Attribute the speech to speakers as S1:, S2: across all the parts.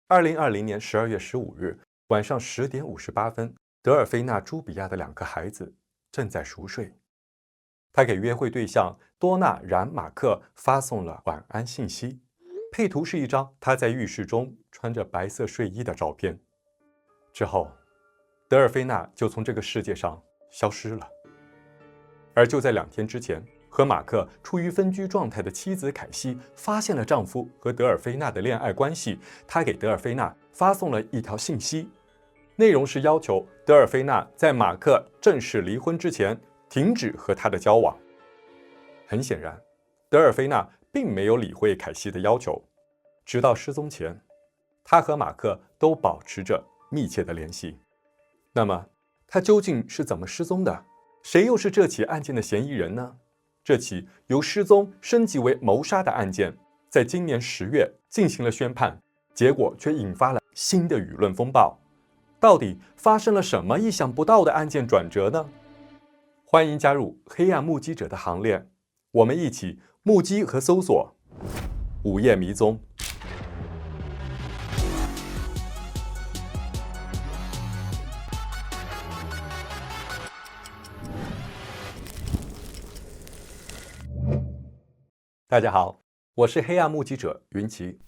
S1: 2020年12月15日晚上10点58分，德尔菲娜·朱比亚的2个孩子正在熟睡。他给约会对象多纳·然马克发送了晚安信息，配图是一张他在浴室中穿着白色睡衣的照片。之后，德尔菲娜就从这个世界上消失了。而就在2天之前，和马克处于分居状态的妻子凯西发现了丈夫和德尔菲娜的恋爱关系，她给德尔菲娜发送了一条信息，内容是要求德尔菲娜在马克正式离婚之前停止和他的交往。很显然，德尔菲娜并没有理会凯西的要求，直到失踪前，她和马克都保持着密切的联系。那么，她究竟是怎么失踪的？谁又是这起案件的嫌疑人呢？这起由失踪升级为谋杀的案件，在今年10月进行了宣判，结果却引发了新的舆论风暴。到底发生了什么意想不到的案件转折呢？欢迎加入黑暗目击者的行列，我们一起目击和搜索午夜迷踪。大家好，我是黑暗目击者云奇。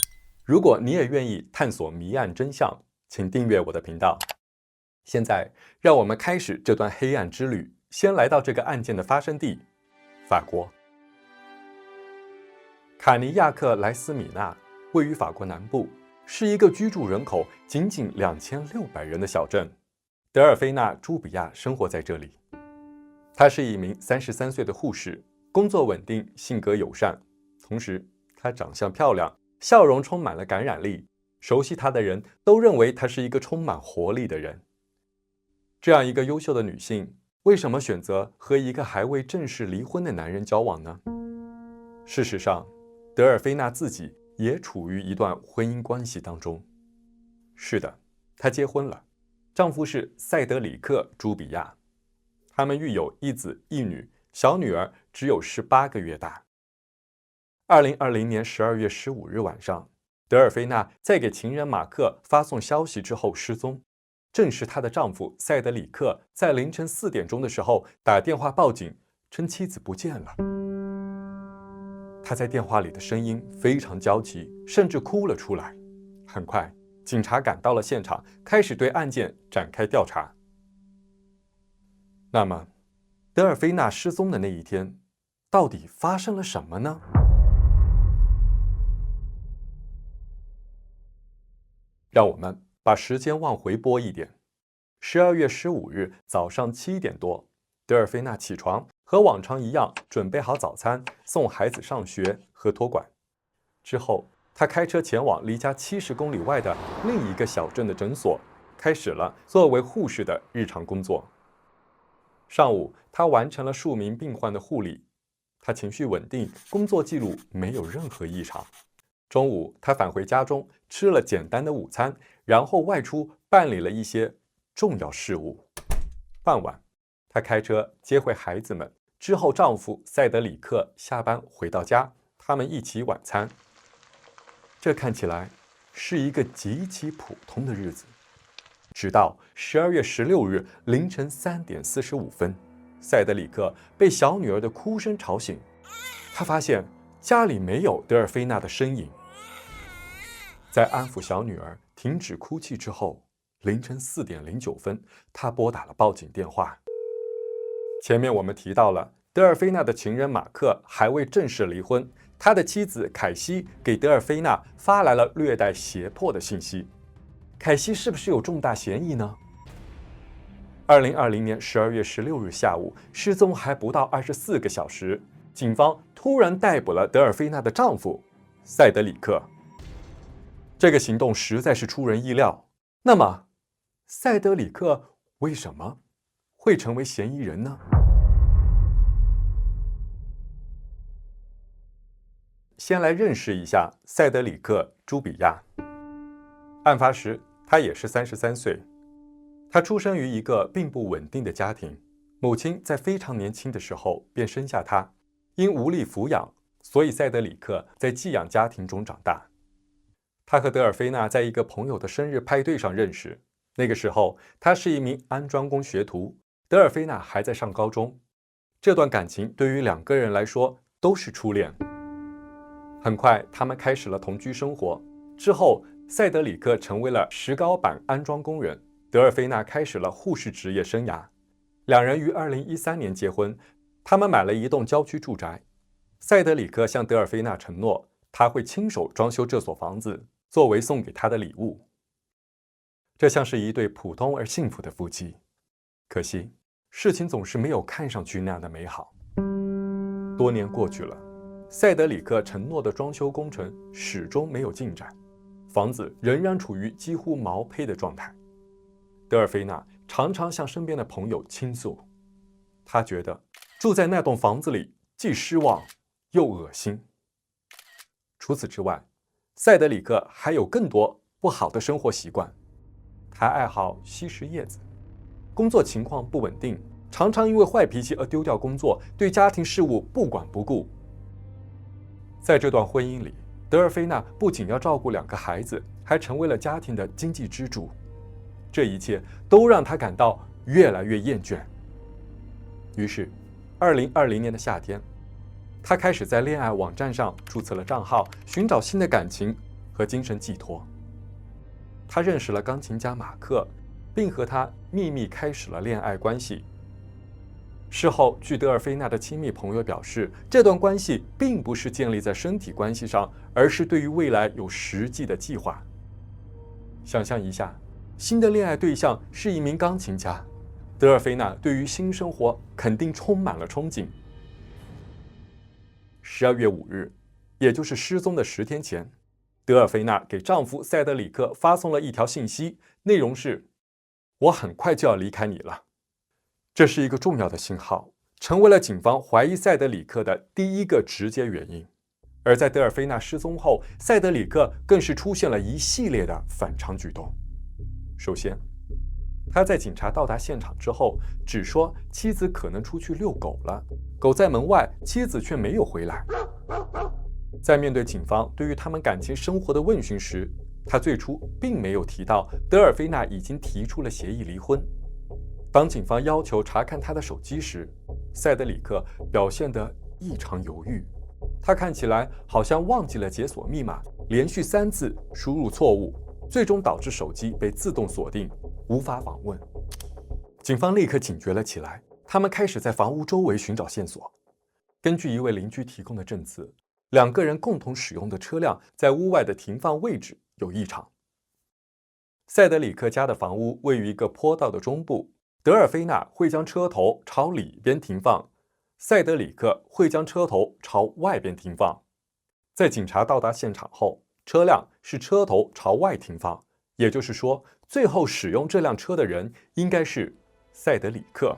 S1: 如果你也愿意探索谜案真相，请订阅我的频道。现在，让我们开始这段黑暗之旅。先来到这个案件的发生地——法国。卡尼亚克莱斯米纳位于法国南部，是一个居住人口仅仅2600人的小镇。德尔菲娜·朱比亚生活在这里。她是一名33岁的护士，工作稳定，性格友善。同时，她长相漂亮，笑容充满了感染力。熟悉她的人都认为她是一个充满活力的人。这样一个优秀的女性，为什么选择和一个还未正式离婚的男人交往呢？事实上，德尔菲娜自己也处于一段婚姻关系当中。是的，她结婚了，丈夫是塞德里克·朱比亚，他们育有一子一女，小女儿只有18个月大。2020年12月15日晚上，德尔菲娜在给情人马克发送消息之后失踪。正是她的丈夫塞德里克在凌晨4点钟的时候打电话报警，称妻子不见了。他在电话里的声音非常焦急，甚至哭了出来。很快，警察赶到了现场，开始对案件展开调查。那么，德尔菲娜失踪的那一天，到底发生了什么呢？让我们把时间往回拨一点。12月15日早上7点多，德尔菲娜起床，和往常一样准备好早餐，送孩子上学和托管。之后，她开车前往离家70公里外的另一个小镇的诊所，开始了作为护士的日常工作。上午，她完成了数名病患的护理，她情绪稳定，工作记录没有任何异常。中午，她返回家中，吃了简单的午餐，然后外出办理了一些重要事务。傍晚，她开车接回孩子们，之后丈夫塞德里克下班回到家，他们一起晚餐。这看起来是一个极其普通的日子。直到12月16日凌晨3点45分，塞德里克被小女儿的哭声吵醒，他发现家里没有德尔菲娜的身影。在安抚小女儿停止哭泣之后，凌晨4点09分，他拨打了报警电话。前面我们提到了，德尔菲娜的情人马克还未正式离婚，他的妻子凯西给德尔菲娜发来了略带胁迫的信息。凯西是不是有重大嫌疑呢？2020年12月16日下午，失踪还不到24个小时，警方突然逮捕了德尔菲娜的丈夫塞德里克。这个行动实在是出人意料。那么，塞德里克为什么会成为嫌疑人呢？先来认识一下塞德里克·朱比亚。案发时，他也是33岁。他出生于一个并不稳定的家庭，母亲在非常年轻的时候便生下他，因无力抚养，所以塞德里克在寄养家庭中长大。他和德尔菲娜在一个朋友的生日派对上认识，那个时候他是一名安装工学徒，德尔菲娜还在上高中。这段感情对于两个人来说都是初恋。很快，他们开始了同居生活。之后，塞德里克成为了石膏板安装工人，德尔菲娜开始了护士职业生涯。两人于2013年结婚，他们买了一栋郊区住宅。塞德里克向德尔菲娜承诺，他会亲手装修这所房子，作为送给她的礼物。这像是一对普通而幸福的夫妻。可惜，事情总是没有看上去那样的美好。多年过去了，塞德里克承诺的装修工程始终没有进展，房子仍然处于几乎毛坯的状态。德尔菲娜常常向身边的朋友倾诉，她觉得住在那栋房子里既失望又恶心。除此之外，塞德里克还有更多不好的生活习惯。他爱好吸食叶子，工作情况不稳定，常常因为坏脾气而丢掉工作，对家庭事务不管不顾。在这段婚姻里，德尔菲娜不仅要照顾2个孩子，还成为了家庭的经济支柱。这一切都让他感到越来越厌倦。于是，2020年的夏天，他开始在恋爱网站上注册了账号，寻找新的感情和精神寄托。他认识了钢琴家马克，并和他秘密开始了恋爱关系。事后，据德尔菲娜的亲密朋友表示，这段关系并不是建立在身体关系上，而是对于未来有实际的计划。想象一下，新的恋爱对象是一名钢琴家，德尔菲娜对于新生活肯定充满了憧憬。12月5日，也就是失踪的10天前，德尔菲娜给丈夫塞德里克发送了一条信息，内容是：“我很快就要离开你了。”这是一个重要的信号，成为了警方怀疑塞德里克的第一个直接原因。而在德尔菲娜失踪后，塞德里克更是出现了一系列的反常举动。首先，他在警察到达现场之后，只说妻子可能出去遛狗了，狗在门外，妻子却没有回来。在面对警方对于他们感情生活的问询时，他最初并没有提到德尔菲娜已经提出了协议离婚。当警方要求查看他的手机时，塞德里克表现得异常犹豫，他看起来好像忘记了解锁密码，连续3次输入错误，最终导致手机被自动锁定，无法访问。警方立刻警觉了起来，他们开始在房屋周围寻找线索。根据一位邻居提供的证词，2个人共同使用的车辆在屋外的停放位置有异常。塞德里克家的房屋位于一个坡道的中部，德尔菲娜会将车头朝里边停放，塞德里克会将车头朝外边停放。在警察到达现场后，车辆是车头朝外停放，也就是说，最后使用这辆车的人应该是塞德里克。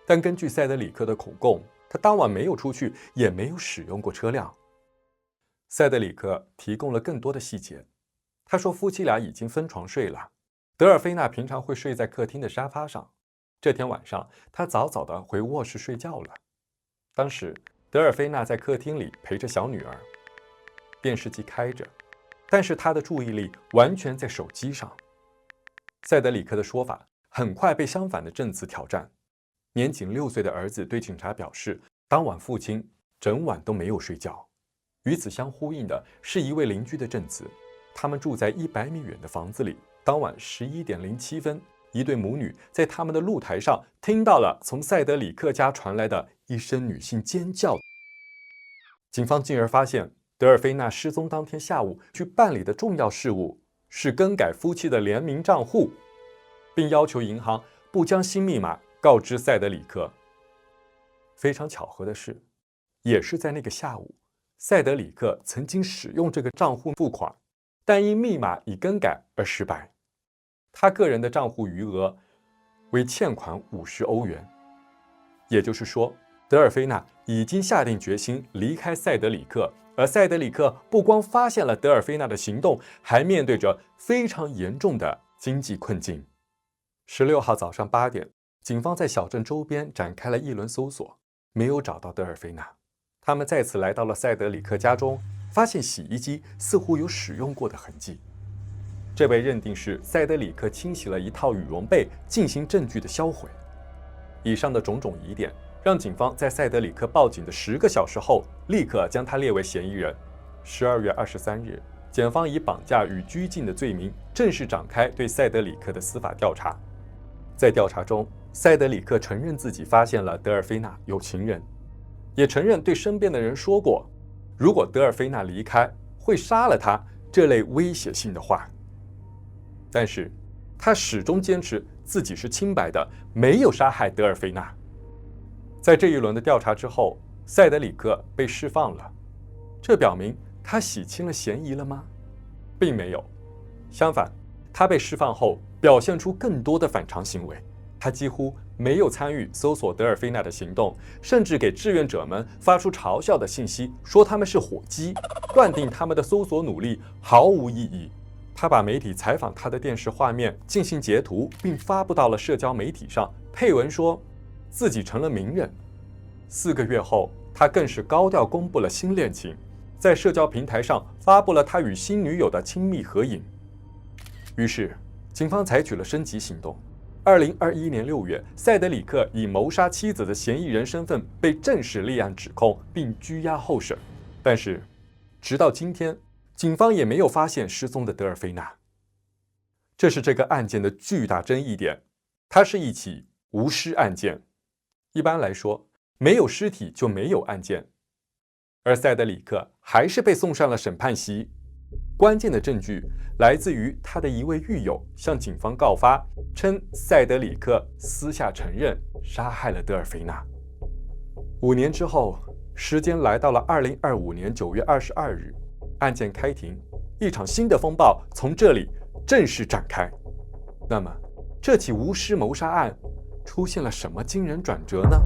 S1: 但根据塞德里克的口供，他当晚没有出去，也没有使用过车辆。塞德里克提供了更多的细节，他说夫妻俩已经分床睡了，德尔菲娜平常会睡在客厅的沙发上，这天晚上他早早地回卧室睡觉了。当时德尔菲娜在客厅里陪着小女儿，电视机开着，但是她的注意力完全在手机上。塞德里克的说法很快被相反的证词挑战。年仅6岁的儿子对警察表示，当晚父亲整晚都没有睡觉。与此相呼应的是一位邻居的证词，他们住在100米远的房子里，当晚11点07分，一对母女在他们的露台上听到了从塞德里克家传来的一声女性尖叫。警方进而发现，德尔菲娜失踪当天下午去办理的重要事务是更改夫妻的联名账户，并要求银行不将新密码告知塞德里克。非常巧合的是，也是在那个下午，塞德里克曾经使用这个账户付款，但因密码已更改而失败。他个人的账户余额为欠款50欧元，也就是说，德尔菲娜已经下定决心离开塞德里克，而塞德里克不光发现了德尔菲娜的行动，还面对着非常严重的经济困境。16号早上8点，警方在小镇周边展开了一轮搜索，没有找到德尔菲娜。他们再次来到了塞德里克家中，发现洗衣机似乎有使用过的痕迹。这被认定是塞德里克清洗了一套羽绒被进行证据的销毁。以上的种种疑点让警方在塞德里克报警的10个小时后立刻将他列为嫌疑人。12月23日，检方以绑架与拘禁的罪名正式展开对塞德里克的司法调查。在调查中，塞德里克承认自己发现了德尔菲娜有情人，也承认对身边的人说过如果德尔菲娜离开会杀了他这类威胁性的话。但是他始终坚持自己是清白的，没有杀害德尔菲娜。在这一轮的调查之后，塞德里克被释放了，这表明他洗清了嫌疑了吗？并没有，相反，他被释放后表现出更多的反常行为。他几乎没有参与搜索德尔菲娜的行动，甚至给志愿者们发出嘲笑的信息，说他们是火鸡，断定他们的搜索努力毫无意义。他把媒体采访他的电视画面进行截图，并发布到了社交媒体上，配文说自己成了名人。4个月后，他更是高调公布了新恋情，在社交平台上发布了他与新女友的亲密合影。于是，警方采取了升级行动。2021年6月，塞德里克以谋杀妻子的嫌疑人身份被正式立案指控，并拘押候审。但是，直到今天，警方也没有发现失踪的德尔菲娜。这是这个案件的巨大争议点，它是一起无尸案件。一般来说，没有尸体就没有案件，而塞德里克还是被送上了审判席。关键的证据来自于他的一位狱友向警方告发，称塞德里克私下承认杀害了德尔菲娜。5年之后，时间来到了2025年9月22日，案件开庭，一场新的风暴从这里正式展开。那么，这起无尸谋杀案出现了什么惊人转折呢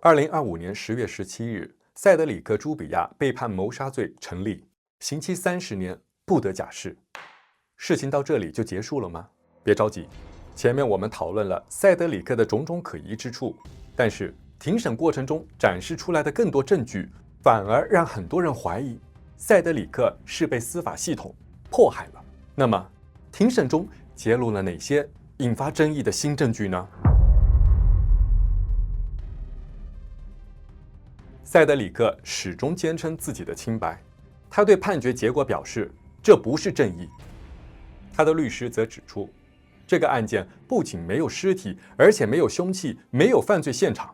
S1: ？2025年10月17日，塞德里克·朱比亚被判谋杀罪成立，刑期30年，不得假释。事情到这里就结束了吗？别着急，前面我们讨论了塞德里克的种种可疑之处，但是庭审过程中展示出来的更多证据，反而让很多人怀疑塞德里克是被司法系统迫害了。那么，庭审中揭露了哪些引发争议的新证据呢？塞德里克始终坚称自己的清白，他对判决结果表示这不是正义。他的律师则指出，这个案件不仅没有尸体，而且没有凶器，没有犯罪现场，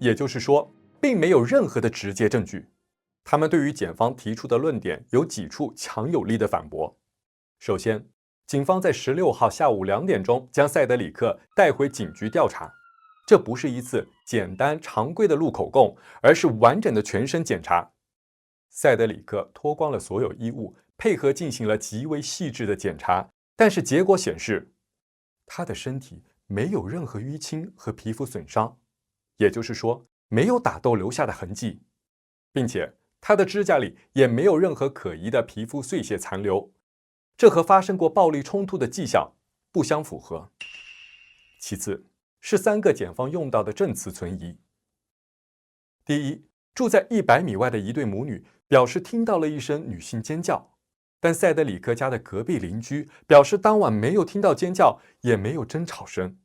S1: 也就是说，并没有任何的直接证据。他们对于检方提出的论点有几处强有力的反驳。首先，警方在16号下午2点钟将塞德里克带回警局调查。这不是一次简单常规的录口供，而是完整的全身检查。塞德里克脱光了所有衣物，配合进行了极为细致的检查，但是结果显示，他的身体没有任何淤青和皮肤损伤，也就是说，没有打斗留下的痕迹，并且他的指甲里也没有任何可疑的皮肤碎屑残留，这和发生过暴力冲突的迹象不相符合。其次，是3个检方用到的证词存疑。第一，住在100米外的一对母女表示听到了一声女性尖叫，但塞德里克家的隔壁邻居表示当晚没有听到尖叫，也没有争吵声。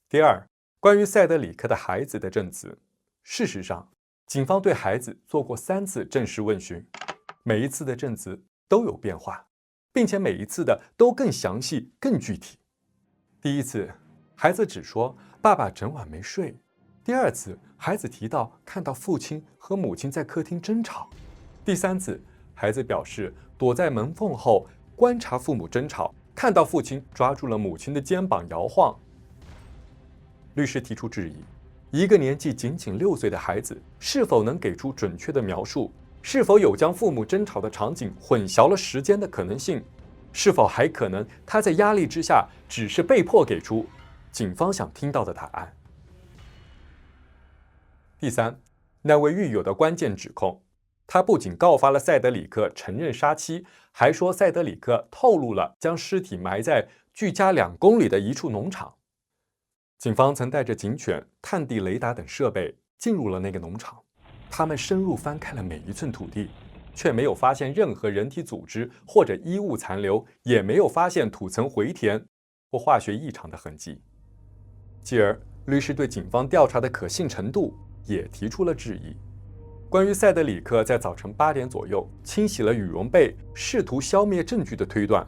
S1: 第二，关于塞德里克的孩子的证词，事实上，警方对孩子做过3次正式问询，每一次的证词都有变化，并且每一次的都更详细、更具体。第一次，孩子只说爸爸整晚没睡。第2次，孩子提到看到父亲和母亲在客厅争吵。第3次，孩子表示躲在门缝后观察父母争吵，看到父亲抓住了母亲的肩膀摇晃。律师提出质疑，一个年纪仅仅6岁的孩子是否能给出准确的描述？是否有将父母争吵的场景混淆了时间的可能性？是否还可能他在压力之下只是被迫给出警方想听到的答案？第3，那位狱友的关键指控，他不仅告发了塞德里克承认杀妻，还说塞德里克透露了将尸体埋在距家2公里的一处农场。警方曾带着警犬、探地雷达等设备，进入了那个农场。他们深入翻开了每一寸土地，却没有发现任何人体组织或者衣物残留，也没有发现土层回填或化学异常的痕迹。继而，律师对警方调查的可信程度也提出了质疑。关于塞德里克在早晨8点左右清洗了羽绒被，试图消灭证据的推断，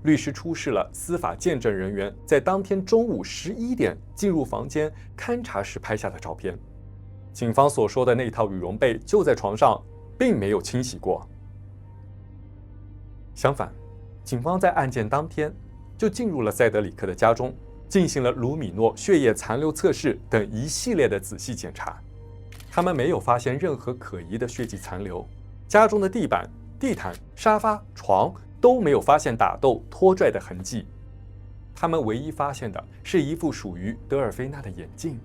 S1: 律师出示了司法见证人员在当天中午11点进入房间勘查时拍下的照片。警方所说的那套羽绒被就在床上，并没有清洗过。相反，警方在案件当天就进入了塞德里克的家中，进行了卢米诺血液残留测试等一系列的仔细检查。他们没有发现任何可疑的血迹残留，家中的地板、地毯、沙发、床都没有发现打斗、拖拽的痕迹。他们唯一发现的是一副属于德尔菲娜的眼镜，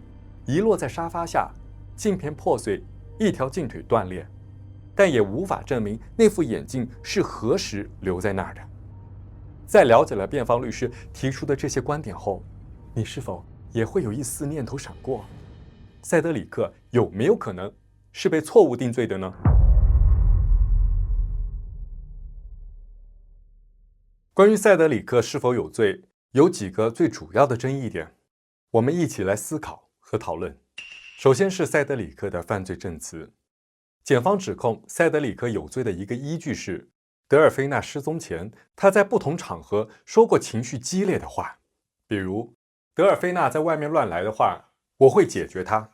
S1: 遗落在沙发下，镜片破碎，一条镜腿断裂，但也无法证明那副眼镜是何时留在那儿的。在了解了辩方律师提出的这些观点后，你是否也会有一丝念头闪过，塞德里克有没有可能是被错误定罪的呢？关于塞德里克是否有罪，有几个最主要的争议点，我们一起来思考和讨论。首先是塞德里克的犯罪证词。检方指控塞德里克有罪的一个依据是，德尔菲娜失踪前，他在不同场合说过情绪激烈的话，比如德尔菲娜在外面乱来的话，我会解决她。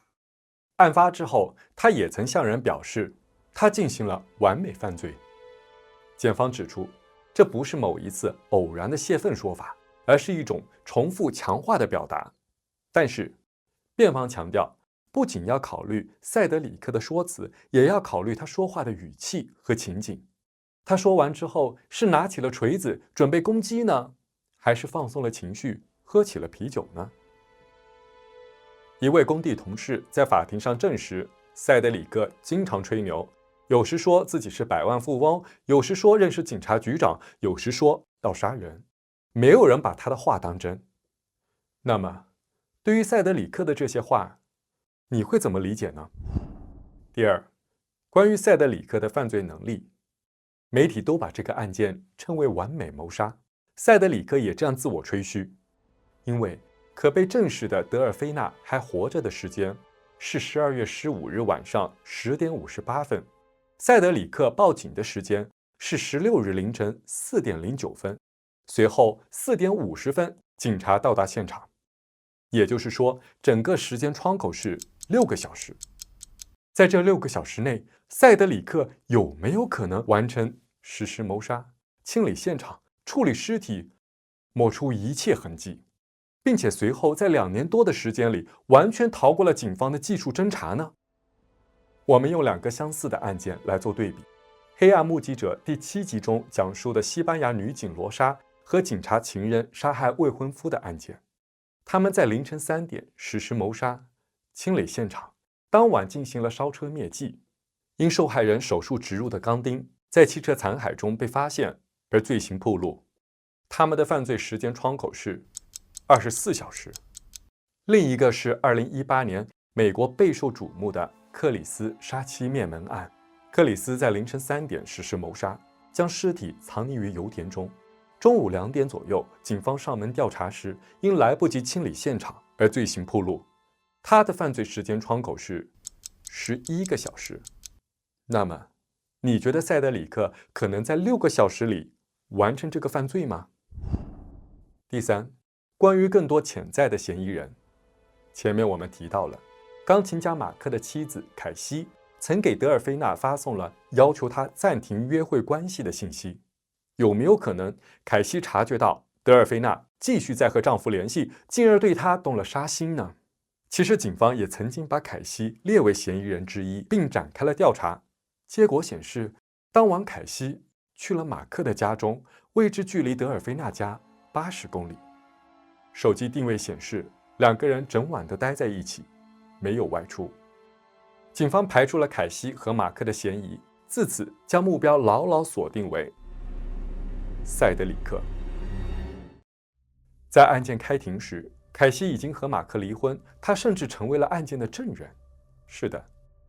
S1: 案发之后，他也曾向人表示，他进行了完美犯罪。检方指出，这不是某一次偶然的泄愤说法，而是一种重复强化的表达。但是，辩方强调，不仅要考虑塞德里克的说辞，也要考虑他说话的语气和情景。他说完之后，是拿起了锤子准备攻击呢，还是放松了情绪，喝起了啤酒呢？一位工地同事在法庭上证实，塞德里克经常吹牛，有时说自己是百万富翁，有时说认识警察局长，有时说要杀人，没有人把他的话当真。那么，对于塞德里克的这些话，你会怎么理解呢？第二，关于塞德里克的犯罪能力，媒体都把这个案件称为完美谋杀，塞德里克也这样自我吹嘘，因为可被证实的德尔菲娜还活着的时间是12月15日晚上10点58分，塞德里克报警的时间是16日凌晨4点09分，随后4点50分警察到达现场，也就是说，整个时间窗口是6个小时。在这6个小时内，塞德里克有没有可能完成实施谋杀、清理现场、处理尸体、抹除一切痕迹，并且随后在2年多的时间里完全逃过了警方的技术侦查呢？我们用2个相似的案件来做对比，《黑暗目击者》第7集中讲述的西班牙女警罗莎和警察情人杀害未婚夫的案件。他们在凌晨3点实施谋杀、清理现场，当晚进行了烧车灭迹。因受害人手术植入的钢钉在汽车残骸中被发现而罪行暴露。他们的犯罪时间窗口是24小时。另一个是2018年美国备受瞩目的克里斯杀妻灭门案。克里斯在凌晨3点实施谋杀，将尸体藏匿于油田中。中午2点左右，警方上门调查时，因来不及清理现场而罪行暴露。他的犯罪时间窗口是11个小时。那么，你觉得塞德里克可能在6个小时里完成这个犯罪吗？第三，关于更多潜在的嫌疑人，前面我们提到了，钢琴家马克的妻子凯西曾给德尔菲娜发送了要求他暂停约会关系的信息。有没有可能凯西察觉到德尔菲娜继续在和丈夫联系，进而对他动了杀心呢？其实警方也曾经把凯西列为嫌疑人之一，并展开了调查。结果显示，当晚凯西去了马克的家中，位置距离德尔菲娜家80公里。手机定位显示，2个人整晚都待在一起，没有外出。警方排除了凯西和马克的嫌疑，自此将目标牢牢锁定为塞德里克。在案件开庭时，凯西已经和马克离婚，他甚至成为了案件的证人。是的，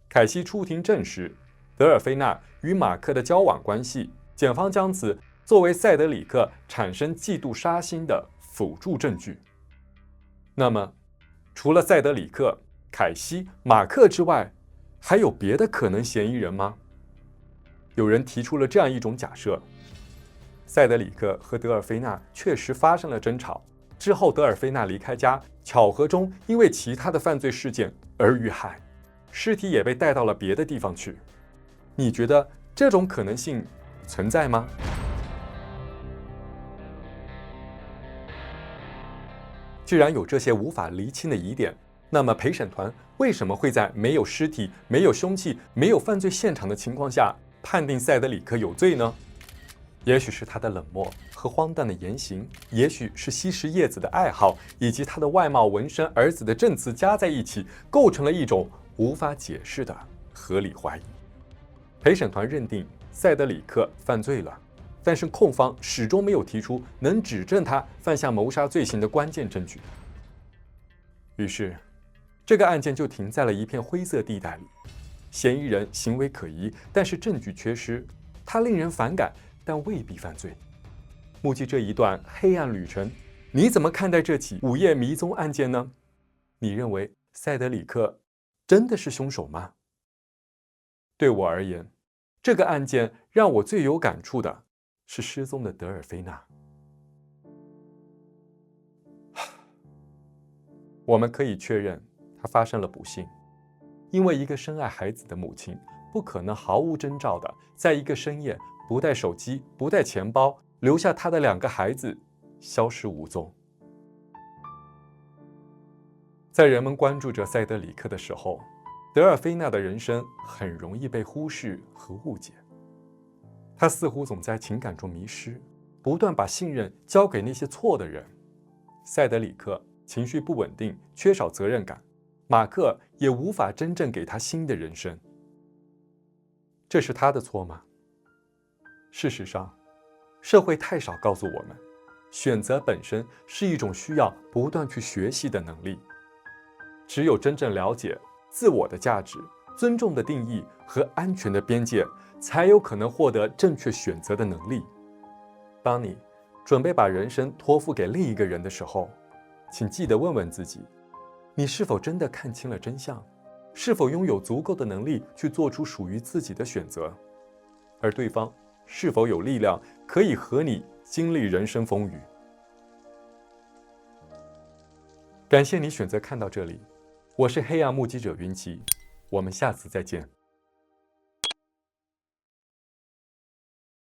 S1: 凯西出庭证实，德尔菲娜与马克的交往关系，检方将此作为塞德里克产生嫉妒杀心的辅助证据。那么，除了塞德里克、凯西、马克之外，还有别的可能嫌疑人吗？有人提出了这样一种假设：塞德里克和德尔菲娜确实发生了争吵，之后德尔菲娜离开家，巧合中因为其他的犯罪事件而遇害，尸体也被带到了别的地方去。你觉得这种可能性存在吗？既然有这些无法厘清的疑点，那么陪审团为什么会在没有尸体、没有凶器、没有犯罪现场的情况下判定塞德里克有罪呢？也许是他的冷漠和荒诞的言行，也许是吸食叶子的爱好，以及他的外貌、纹身、儿子的证词加在一起，构成了一种无法解释的合理怀疑。陪审团认定塞德里克犯罪了，但是控方始终没有提出能指证他犯下谋杀罪行的关键证据。于是，这个案件就停在了一片灰色地带里。嫌疑人行为可疑，但是证据缺失；他令人反感，但未必犯罪。目击这一段黑暗旅程，你怎么看待这起午夜迷踪案件呢？你认为塞德里克真的是凶手吗？对我而言，这个案件让我最有感触的是失踪的德尔菲娜。我们可以确认，她发生了不幸，因为一个深爱孩子的母亲不可能毫无征兆的在一个深夜不带手机、不带钱包，留下她的2个孩子消失无踪。在人们关注着塞德里克的时候，德尔菲娜的人生很容易被忽视和误解。她似乎总在情感中迷失，不断把信任交给那些错的人。塞德里克情绪不稳定，缺少责任感，马克也无法真正给他新的人生。这是他的错吗？事实上，社会太少告诉我们，选择本身是一种需要不断去学习的能力。只有真正了解自我的价值、尊重的定义和安全的边界，才有可能获得正确选择的能力。当你准备把人生托付给另一个人的时候，请记得问问自己，你是否真的看清了真相？是否拥有足够的能力去做出属于自己的选择？而对方是否有力量可以和你经历人生风雨？感谢你选择看到这里，我是黑暗目击者云奇，我们下次再见。